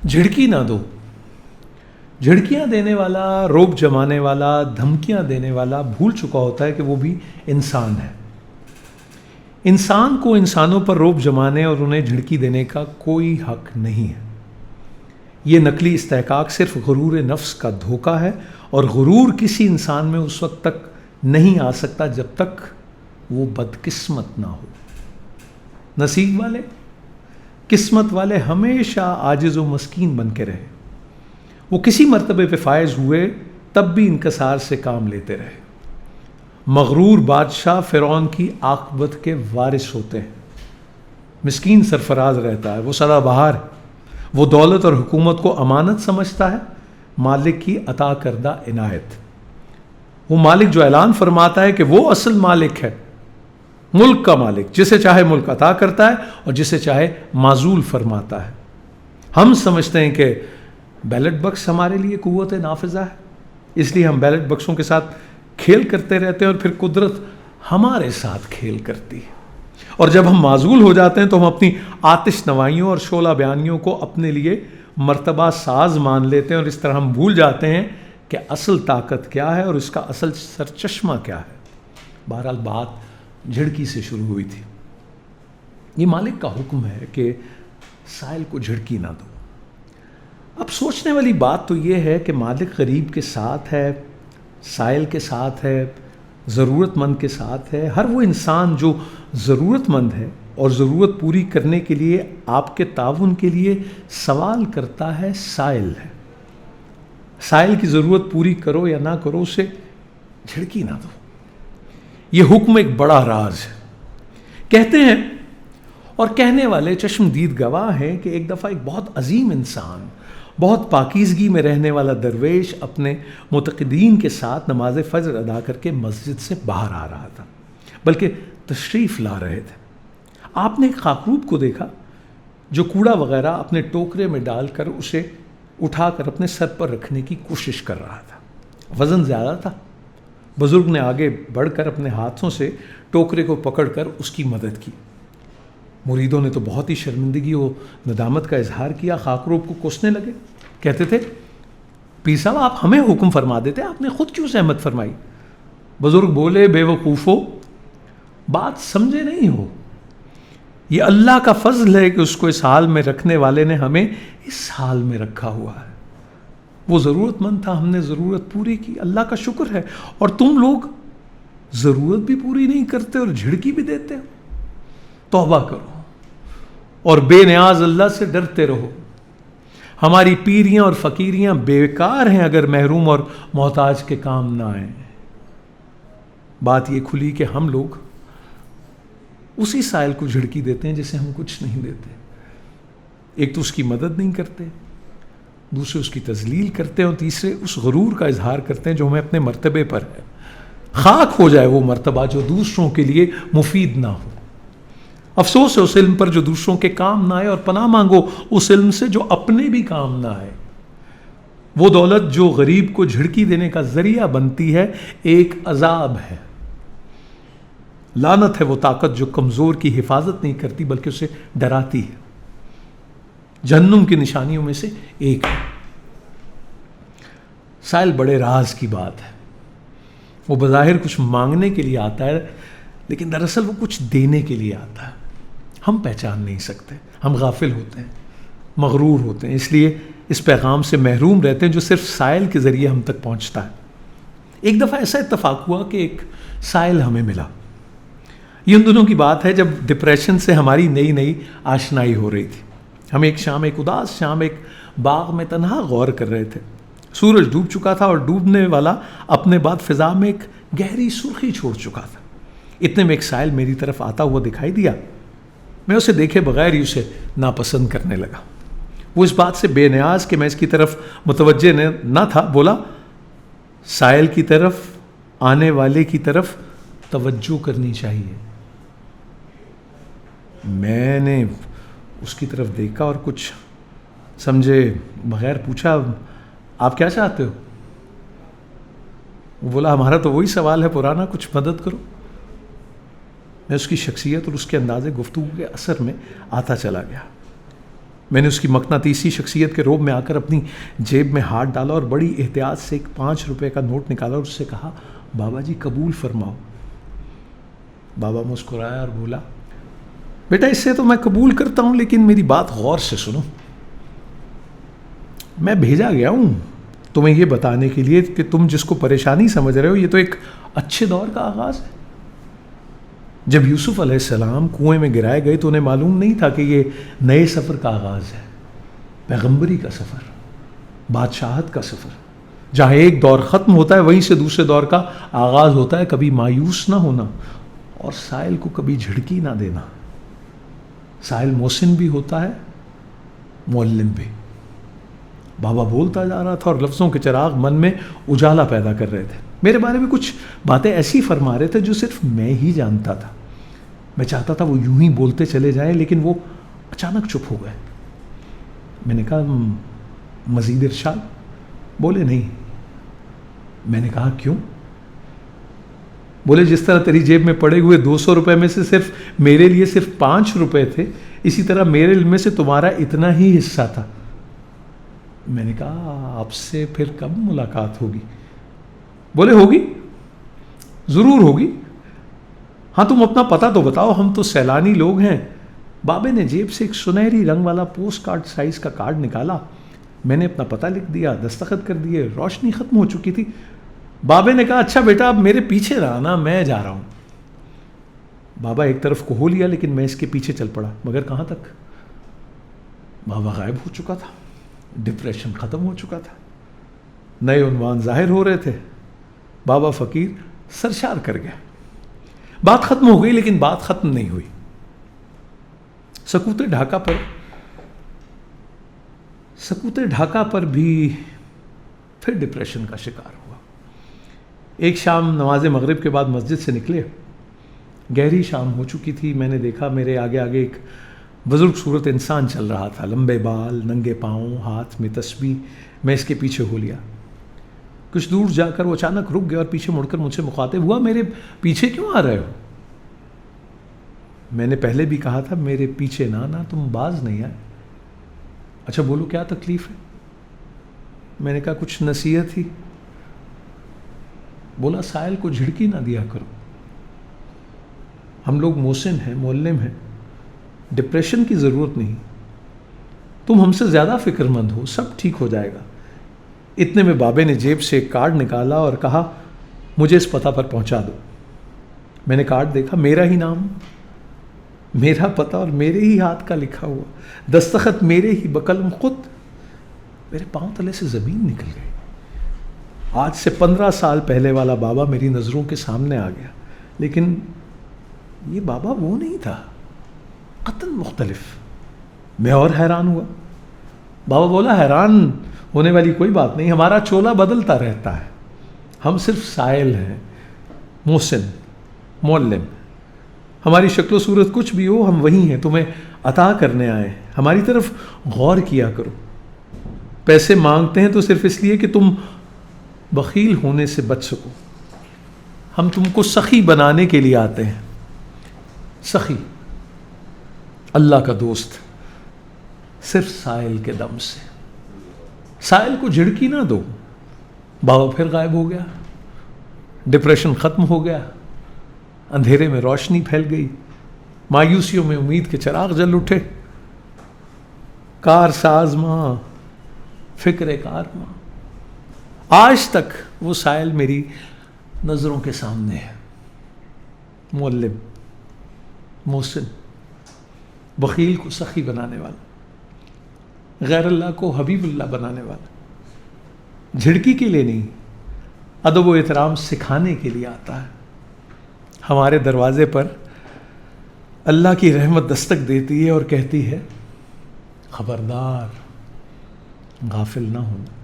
جھڑکی نہ دو. جھڑکیاں دینے والا، روب جمانے والا، دھمکیاں دینے والا بھول چکا ہوتا ہے کہ وہ بھی انسان ہے. انسان کو انسانوں پر روب جمانے اور انہیں جھڑکی دینے کا کوئی حق نہیں ہے. یہ نقلی استحقاق صرف غرور نفس کا دھوکہ ہے، اور غرور کسی انسان میں اس وقت تک نہیں آ سکتا جب تک وہ بدقسمت نہ ہو. نصیب والے، قسمت والے ہمیشہ عاجز و مسکین بن کے رہے. وہ کسی مرتبے پہ فائز ہوئے تب بھی انکسار سے کام لیتے رہے. مغرور بادشاہ فرعون کی عاقبت کے وارث ہوتے ہیں. مسکین سرفراز رہتا ہے، وہ سدا بہار ہے. وہ دولت اور حکومت کو امانت سمجھتا ہے، مالک کی عطا کردہ عنایت. وہ مالک جو اعلان فرماتا ہے کہ وہ اصل مالک ہے، ملک کا مالک، جسے چاہے ملک عطا کرتا ہے اور جسے چاہے معزول فرماتا ہے. ہم سمجھتے ہیں کہ بیلٹ بکس ہمارے لیے قوت نافذہ ہے، اس لیے ہم بیلٹ بکسوں کے ساتھ کھیل کرتے رہتے ہیں اور پھر قدرت ہمارے ساتھ کھیل کرتی ہے. اور جب ہم معزول ہو جاتے ہیں تو ہم اپنی آتش نوائیوں اور شعلہ بیانیوں کو اپنے لیے مرتبہ ساز مان لیتے ہیں، اور اس طرح ہم بھول جاتے ہیں کہ اصل طاقت کیا ہے اور اس کا اصل سرچشمہ کیا ہے. بہرحال بات جھڑکی سے شروع ہوئی تھی. یہ مالک کا حکم ہے کہ سائل کو جھڑکی نہ دو. اب سوچنے والی بات تو یہ ہے کہ مالک غریب کے ساتھ ہے، سائل کے ساتھ ہے، ضرورت مند کے ساتھ ہے. ہر وہ انسان جو ضرورت مند ہے اور ضرورت پوری کرنے کے لیے آپ کے تعاون کے لیے سوال کرتا ہے، سائل ہے. سائل کی ضرورت پوری کرو یا نہ کرو، اسے جھڑکی نہ دو. یہ حکم ایک بڑا راز ہے. کہتے ہیں اور کہنے والے چشم دید گواہ ہیں کہ ایک دفعہ ایک بہت عظیم انسان، بہت پاکیزگی میں رہنے والا درویش اپنے متقدین کے ساتھ نماز فجر ادا کر کے مسجد سے باہر آ رہا تھا، بلکہ تشریف لا رہے تھے. آپ نے ایک خاکروب کو دیکھا جو کوڑا وغیرہ اپنے ٹوکرے میں ڈال کر اسے اٹھا کر اپنے سر پر رکھنے کی کوشش کر رہا تھا. وزن زیادہ تھا. بزرگ نے آگے بڑھ کر اپنے ہاتھوں سے ٹوکرے کو پکڑ کر اس کی مدد کی. مریدوں نے تو بہت ہی شرمندگی و ندامت کا اظہار کیا، خاکروب کو کوسنے لگے. کہتے تھے، پیر صاحب آپ ہمیں حکم فرما دیتے، آپ نے خود کیوں زحمت فرمائی؟ بزرگ بولے، بے وقوفو، بات سمجھے نہیں ہو. یہ اللہ کا فضل ہے کہ اس کو اس حال میں رکھنے والے نے ہمیں اس حال میں رکھا ہوا ہے. وہ ضرورت مند تھا، ہم نے ضرورت پوری کی، اللہ کا شکر ہے. اور تم لوگ ضرورت بھی پوری نہیں کرتے اور جھڑکی بھی دیتے ہو. توبہ کرو اور بے نیاز اللہ سے ڈرتے رہو. ہماری پیریاں اور فقیریاں بیکار ہیں اگر محروم اور محتاج کے کام نہ آئیں. بات یہ کھلی کہ ہم لوگ اسی سائل کو جھڑکی دیتے ہیں جسے ہم کچھ نہیں دیتے. ایک تو اس کی مدد نہیں کرتے، دوسرے اس کی تذلیل کرتے ہیں، اور تیسرے اس غرور کا اظہار کرتے ہیں جو ہمیں اپنے مرتبے پر ہے. خاک ہو جائے وہ مرتبہ جو دوسروں کے لیے مفید نہ ہو. افسوس ہے اس علم پر جو دوسروں کے کام نہ آئے، اور پناہ مانگو اس علم سے جو اپنے بھی کام نہ آئے. وہ دولت جو غریب کو جھڑکی دینے کا ذریعہ بنتی ہے ایک عذاب ہے. لعنت ہے وہ طاقت جو کمزور کی حفاظت نہیں کرتی بلکہ اسے ڈراتی ہے. جہنم کی نشانیوں میں سے ایک ہے. سائل بڑے راز کی بات ہے. وہ بظاہر کچھ مانگنے کے لیے آتا ہے، لیکن دراصل وہ کچھ دینے کے لیے آتا ہے. ہم پہچان نہیں سکتے، ہم غافل ہوتے ہیں، مغرور ہوتے ہیں، اس لیے اس پیغام سے محروم رہتے ہیں جو صرف سائل کے ذریعے ہم تک پہنچتا ہے. ایک دفعہ ایسا اتفاق ہوا کہ ایک سائل ہمیں ملا. یہ ان دنوں کی بات ہے جب ڈپریشن سے ہماری نئی نئی آشنائی ہو رہی تھی. ہم ایک شام، ایک اداس شام، ایک باغ میں تنہا غور کر رہے تھے. سورج ڈوب چکا تھا اور ڈوبنے والا اپنے بعد فضا میں ایک گہری سرخی چھوڑ چکا تھا. اتنے میں ایک سائل میری طرف آتا ہوا دکھائی دیا. میں اسے دیکھے بغیر ہی اسے ناپسند کرنے لگا. وہ اس بات سے بے نیاز کہ میں اس کی طرف متوجہ نہ تھا بولا، سائل کی طرف آنے والے کی طرف توجہ کرنی چاہیے. میں نے اس کی طرف دیکھا اور کچھ سمجھے بغیر پوچھا، آپ کیا چاہتے ہو؟ وہ بولا، ہمارا تو وہی سوال ہے پرانا، کچھ مدد کرو. میں اس کی شخصیت اور اس کے انداز گفتگو کے اثر میں آتا چلا گیا. میں نے اس کی مقناطیسی شخصیت کے روب میں آ کر اپنی جیب میں ہاتھ ڈالا اور بڑی احتیاط سے ایک 5 روپے کا نوٹ نکالا اور اس سے کہا بابا جی قبول فرماؤ. بابا مسکرایا اور بولا بیٹا اس سے تو میں قبول کرتا ہوں لیکن میری بات غور سے سنو. میں بھیجا گیا ہوں تمہیں یہ بتانے کے لیے کہ تم جس کو پریشانی سمجھ رہے ہو یہ تو ایک اچھے دور کا آغاز ہے. جب یوسف علیہ السلام کنویں میں گرائے گئے تو انہیں معلوم نہیں تھا کہ یہ نئے سفر کا آغاز ہے, پیغمبری کا سفر, بادشاہت کا سفر. جہاں ایک دور ختم ہوتا ہے وہیں سے دوسرے دور کا آغاز ہوتا ہے. کبھی مایوس نہ ہونا اور سائل کو کبھی جھڑکی نہ دینا. سائل محسن بھی ہوتا ہے, معلم بھی. بابا بولتا جا رہا تھا اور لفظوں کے چراغ من میں اجالا پیدا کر رہے تھے. میرے بارے میں کچھ باتیں ایسی فرما رہے تھے جو صرف میں ہی جانتا تھا. میں چاہتا تھا وہ یوں ہی بولتے چلے جائیں لیکن وہ اچانک چپ ہو گئے. میں نے کہا مزید ارشاد؟ بولے نہیں. میں نے کہا کیوں؟ بولے جس طرح تیری جیب میں پڑے ہوئے 200 روپے میں سے صرف میرے لیے صرف 5 روپے تھے اسی طرح میرے علم میں سے تمہارا اتنا ہی حصہ تھا. میں نے کہا آپ سے پھر کب ملاقات ہوگی؟ بولے ہوگی, ضرور ہوگی. ہاں تم اپنا پتہ تو بتاؤ, ہم تو سیلانی لوگ ہیں. بابے نے جیب سے ایک سنہری رنگ والا پوسٹ کارڈ سائز کا کارڈ نکالا. میں نے اپنا پتہ لکھ دیا, دستخط کر دیے. روشنی ختم ہو چکی تھی. بابے نے کہا اچھا بیٹا اب میرے پیچھے رہا نا, میں جا رہا ہوں. بابا ایک طرف کو ہو لیا لیکن میں اس کے پیچھے چل پڑا. مگر کہاں تک؟ بابا غائب ہو چکا تھا. ڈپریشن ختم ہو چکا تھا. نئے عنوان ظاہر ہو رہے تھے. بابا فقیر سرشار کر گیا. بات ختم ہو گئی لیکن بات ختم نہیں ہوئی. سکوت ڈھاکہ پر بھی پھر ڈپریشن کا شکار ہوا. ایک شام نماز مغرب کے بعد مسجد سے نکلے. گہری شام ہو چکی تھی. میں نے دیکھا میرے آگے آگے ایک بزرگ صورت انسان چل رہا تھا. لمبے بال, ننگے پاؤں, ہاتھ میں تسبیح. میں اس کے پیچھے ہو لیا. کچھ دور جا کر وہ اچانک رک گیا اور پیچھے مڑ کر مجھ سے مخاطب ہوا میرے پیچھے کیوں آ رہے ہو؟ میں نے پہلے بھی کہا تھا میرے پیچھے نہ آنا, تم باز نہیں آئے. اچھا بولو کیا تکلیف ہے؟ میں نے کہا کچھ نصیحت ہی. بولا سائل کو جھڑکی نہ دیا کرو. ہم لوگ محسن ہیں, معلم ہیں, ڈپریشن کی ضرورت نہیں. تم ہم سے زیادہ فکر مند ہو, سب ٹھیک ہو جائے گا. اتنے میں بابے نے جیب سے ایک کارڈ نکالا اور کہا مجھے اس پتہ پر پہنچا دو. میں نے کارڈ دیکھا, میرا ہی نام, میرا پتہ اور میرے ہی ہاتھ کا لکھا ہوا, دستخط میرے ہی بقلم خود. میرے پاؤں تلے سے زمین نکل گئی. آج سے 15 سال پہلے والا بابا میری نظروں کے سامنے آ گیا. لیکن یہ بابا وہ نہیں تھا, قطعاً مختلف. میں اور حیران ہوا. بابا بولا حیران ہونے والی کوئی بات نہیں, ہمارا چولا بدلتا رہتا ہے. ہم صرف سائل ہیں, محسن, معلم. ہماری شکل و صورت کچھ بھی ہو ہم وہی ہیں, تمہیں عطا کرنے آئے ہیں. ہماری طرف غور کیا کرو. پیسے مانگتے ہیں تو صرف اس لیے کہ تم بخیل ہونے سے بچ سکو. ہم تم کو سخی بنانے کے لیے آتے ہیں. سخی, اللہ کا دوست, صرف سائل کے دم سے. سائل کو جھڑکی نہ دو. بابا پھر غائب ہو گیا. ڈپریشن ختم ہو گیا. اندھیرے میں روشنی پھیل گئی. مایوسیوں میں امید کے چراغ جل اٹھے. کار ساز ماں, فکر کار ماں. آج تک وہ سائل میری نظروں کے سامنے ہے. معلم, محسن, بخیل کو سخی بنانے والا, غیر اللہ کو حبیب اللہ بنانے والا. جھڑکی کے لیے نہیں, ادب و احترام سکھانے کے لیے آتا ہے. ہمارے دروازے پر اللہ کی رحمت دستک دیتی ہے اور کہتی ہے خبردار, غافل نہ ہونا.